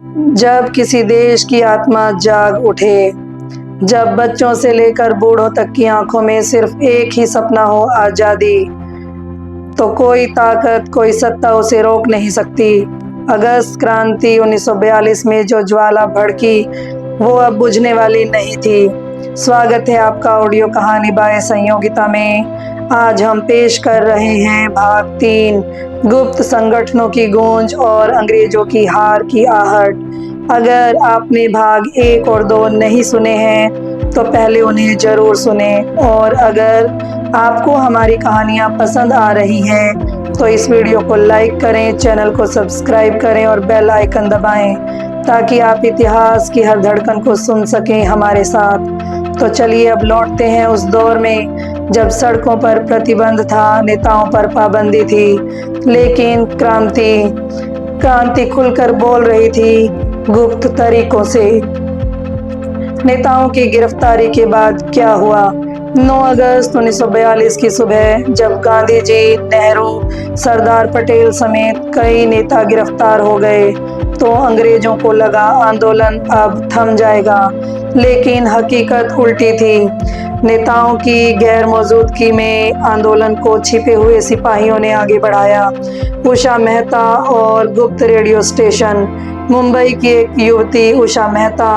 जब किसी देश की आत्मा जाग उठे, जब बच्चों से लेकर बूढ़ों तक की आंखों में सिर्फ एक ही सपना हो, आजादी, तो कोई ताकत, कोई सत्ता उसे रोक नहीं सकती। अगस्त क्रांति 1942 में जो ज्वाला भड़की, वो अब बुझने वाली नहीं थी। स्वागत है आपका ऑडियो कहानी बाय संयोगिता में। आज हम पेश कर रहे हैं भाग 3, गुप्त संगठनों की गूंज और अंग्रेजों की हार की आहट। अगर आपने भाग 1 और 2 नहीं सुने हैं तो पहले उन्हें जरूर सुने, और अगर आपको हमारी कहानियाँ पसंद आ रही हैं तो इस वीडियो को लाइक करें, चैनल को सब्सक्राइब करें और बेल आइकन दबाएं ताकि आप इतिहास की हर धड़कन को सुन सकें हमारे साथ। तो चलिए अब लौटते हैं उस दौर में जब सड़कों पर प्रतिबंध था, नेताओं पर पाबंदी थी, लेकिन क्रांति खुलकर बोल रही थी गुप्त तरीकों से। नेताओं की गिरफ्तारी के बाद क्या हुआ? 9 अगस्त 1942 की सुबह जब गांधी जी, नेहरू, सरदार पटेल समेत कई नेता गिरफ्तार हो गए तो अंग्रेजों को लगा आंदोलन अब थम जाएगा, लेकिन हकीकत उल्टी थी। नेताओं की गैर मौजूदगी में आंदोलन को छिपे हुए सिपाहियों ने आगे बढ़ाया। उषा मेहता और गुप्त रेडियो स्टेशन। मुंबई की एक युवती उषा मेहता,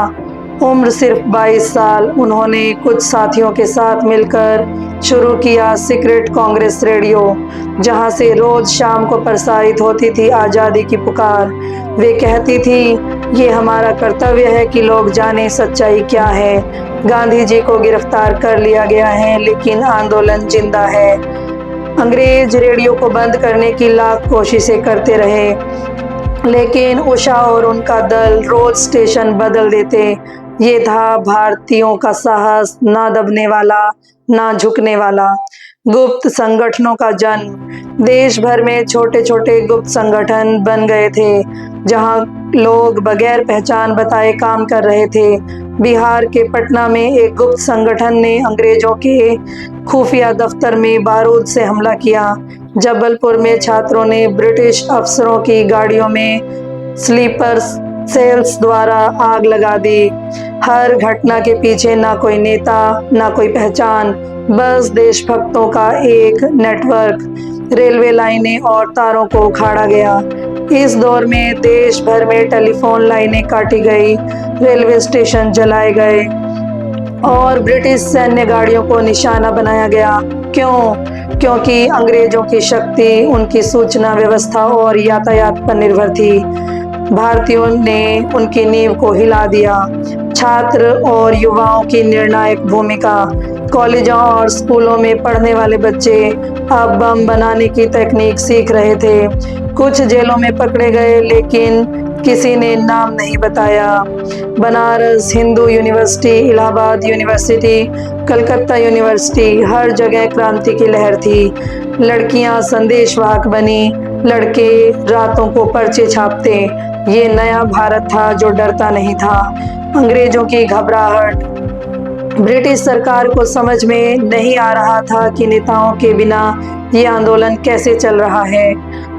उम्र सिर्फ 22 साल, उन्होंने कुछ साथियों के साथ मिलकर शुरू किया सीक्रेट कांग्रेस रेडियो, जहां से रोज शाम को प्रसारित होती थी आज़ादी की पुकार। वे कहती थी, ये हमारा कर्तव्य है कि लोग जाने सच्चाई क्या है। गांधी जी को गिरफ्तार कर लिया गया है, लेकिन आंदोलन जिंदा है। अंग्रेज रेडियो को बंद करने की लाख कोशिशें करते रहे, लेकिन उषा और उनका दल रोज स्टेशन बदल देते। ये था भारतीयों का साहस, ना दबने वाला, ना झुकने वाला। गुप्त संगठनों का जन्म। देश भर में छोटे छोटे गुप्त संगठन बन गए थे, जहां लोग बगैर पहचान बताए काम कर रहे थे। बिहार के पटना में एक गुप्त संगठन ने अंग्रेजों के खुफिया दफ्तर में बारूद से हमला किया। जबलपुर में छात्रों ने ब्रिटिश अफसरों की गाड़ियों में स्लीपर सेल्स द्वारा आग लगा दी। हर घटना के पीछे ना कोई नेता, ना कोई पहचान, बस देशभक्तों का एक नेटवर्क। रेलवे लाइनें और तारों को उखाड़ा गया। इस दौर में देश भर में टेलीफोन लाइनें काटी गई, रेलवे स्टेशन जलाए गए और ब्रिटिश सैन्य गाड़ियों को निशाना बनाया गया। क्यों? क्योंकि अंग्रेजों की शक्ति उनकी सूचना व्यवस्था और यातायात पर निर्भर थी। भारतीयों ने उनकी नींव को हिला दिया। छात्र और युवाओं की निर्णायक भूमिका। कॉलेजों और स्कूलों में पढ़ने वाले बच्चे अब बम बनाने की तकनीक सीख रहे थे। कुछ जेलों में पकड़े गए, लेकिन किसी ने नाम नहीं बताया। Banaras Hindu university, Allahabad university, Calcutta university, हर जगह क्रांति की लहर थी। लड़कियां संदेशवाहक बनी, लड़के रातों को पर्चे छापते। ये नया भारत था जो डरता नहीं था। अंग्रेजों की घबराहट। ब्रिटिश सरकार को समझ में नहीं आ रहा था कि नेताओं के बिना ये आंदोलन कैसे चल रहा है,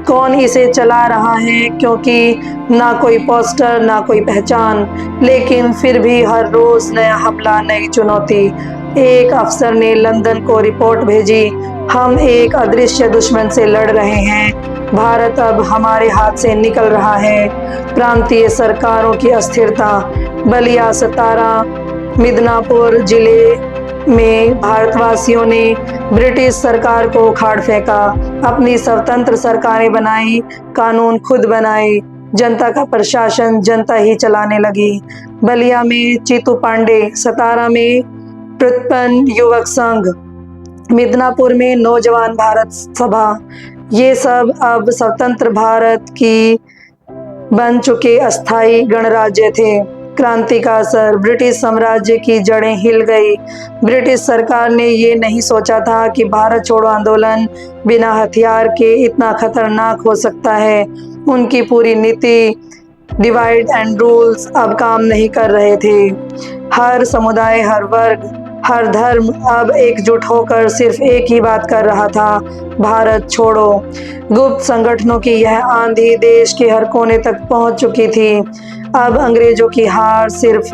कौन इसे चला रहा है, क्योंकि ना कोई पोस्टर, ना कोई पहचान। लेकिन फिर भी हर रोज नया हमला, नई चुनौती। एक अफसर ने लंदन को रिपोर्ट भेजी, हम एक अदृश्य दुश्मन से लड़ रहे हैं, भारत अब हमारे हाथ से निकल रहा है। प्रांतीय सरकारों की अस्थिरता। बलिया, सतारा, मिदनापुर जिले में भारतवासियों ने ब्रिटिश सरकार को उखाड़ फेंका, अपनी स्वतंत्र सरकारें बनाई, कानून खुद बनाए, जनता का प्रशासन जनता ही चलाने लगी। बलिया में चीतू पांडे, सतारा में प्रत्यन युवक संघ, मिदनापुर में नौजवान भारत सभा, ये सब अब स्वतंत्र भारत की बन चुके अस्थायी गणराज्य थे। क्रांति का असर। ब्रिटिश साम्राज्य की जड़ें हिल गई। ब्रिटिश सरकार ने ये नहीं सोचा था कि भारत छोड़ो आंदोलन बिना हथियार के इतना खतरनाक हो सकता है। उनकी पूरी नीति डिवाइड एंड रूल्स अब काम नहीं कर रहे थे। हर समुदाय, हर वर्ग हर धर्म अब एकजुट होकर सिर्फ एक ही बात कर रहा था, भारत छोड़ो। गुप्त संगठनों की यह आंधी देश के हर कोने तक पहुंच चुकी थी। अब अंग्रेजों की हार सिर्फ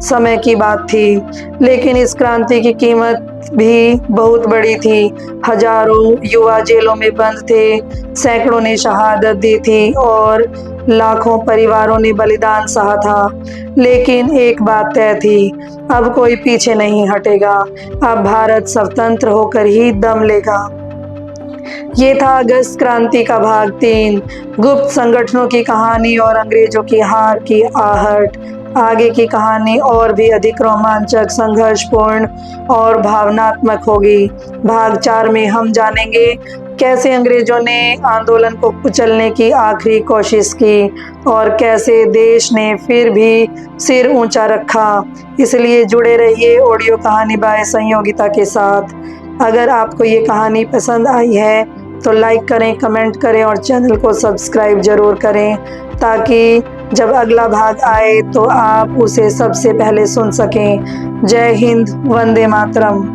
समय की बात थी, लेकिन इस क्रांति की कीमत भी बहुत बड़ी थी। हजारों युवा जेलों में बंद थे, सैकड़ों ने शहादत दी थी और लाखों परिवारों ने बलिदान सहा था। लेकिन एक बात तय थी, अब कोई पीछे नहीं हटेगा। अब भारत स्वतंत्र होकर ही दम लेगा। ये था अगस्त क्रांति का भाग 3, गुप्त संगठनों की कहानी और अंग्रेजों की हार की आहट। आगे की कहानी और भी अधिक रोमांचक, संघर्षपूर्ण और भावनात्मक होगी। भाग 4 में हम जानेंगे कैसे अंग्रेजों ने आंदोलन को कुचलने की आखिरी कोशिश की और कैसे देश ने फिर भी सिर ऊंचा रखा। इसलिए जुड़े रहिए ऑडियो कहानी बाय संयोगिता के साथ। अगर आपको ये कहानी पसंद आई है तो लाइक करें, कमेंट करें और चैनल को सब्सक्राइब जरूर करें, ताकि जब अगला भाग आए तो आप उसे सबसे पहले सुन सकें। जय हिंद, वंदे मातरम।